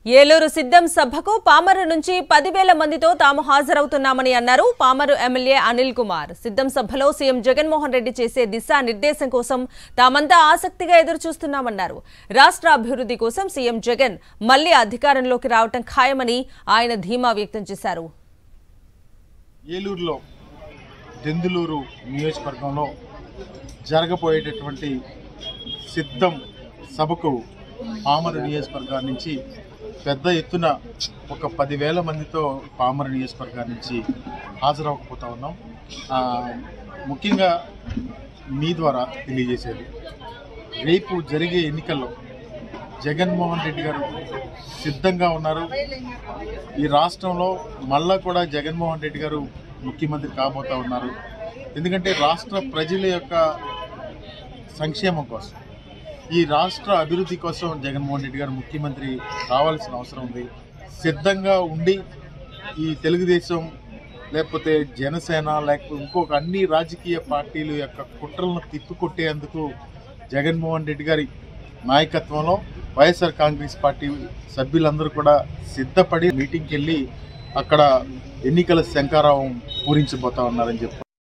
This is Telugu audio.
ఏలూరు సిద్ధం సభకు పామరు నుంచి 10,000 మందితో తాము హాజరవుతున్నామని అన్నారు పామరు ఎమ్మెల్యే అనిల్ కుమార్. సిద్ధం సభలో సీఎం జగన్మోహన్ రెడ్డి చేసే దిశానిర్దేశం కోసం తామంతా ఆసక్తిగా ఎదురుచూస్తున్నామన్నారు. రాష్ట్ర అభివృద్ధి కోసం సీఎం జగన్ మళ్లీ అధికారంలోకి రావటం ఖాయమని ఆయన ధీమా వ్యక్తం చేశారు. ఏలూరులో దెందులూరు నియోజకవర్గంలో జరగబోయేటటువంటి సిద్ధం సభకు పామరు నియోజకవర్గం నుంచి పెద్ద ఎత్తున ఒక 10,000 మందితో పామరు నియోజకవర్గం నుంచి హాజరవకపోతా ఉన్నాం. ముఖ్యంగా మీ ద్వారా తెలియజేసేది, రేపు జరిగే ఎన్నికల్లో జగన్మోహన్ రెడ్డి గారు సిద్ధంగా ఉన్నారు. ఈ రాష్ట్రంలో మళ్ళా కూడా జగన్మోహన్ రెడ్డి గారు ముఖ్యమంత్రి కాబోతా ఉన్నారు. ఎందుకంటే రాష్ట్ర ప్రజల యొక్క సంక్షేమం కోసం, ఈ రాష్ట్ర అభివృద్ధి కోసం జగన్మోహన్ రెడ్డి గారు ముఖ్యమంత్రి కావాల్సిన అవసరం ఉంది. సిద్ధంగా ఉండి ఈ తెలుగుదేశం లేకపోతే జనసేన లేకపోతే ఇంకొక అన్ని రాజకీయ పార్టీల యొక్క కుట్రలను తిప్పికొట్టేందుకు జగన్మోహన్ రెడ్డి గారి నాయకత్వంలో వైఎస్ఆర్ కాంగ్రెస్ పార్టీ సభ్యులందరూ కూడా సిద్ధపడి మీటింగ్కి వెళ్ళి అక్కడ ఎన్నికల శంఖారావం పూరించబోతా ఉన్నారని చెప్పి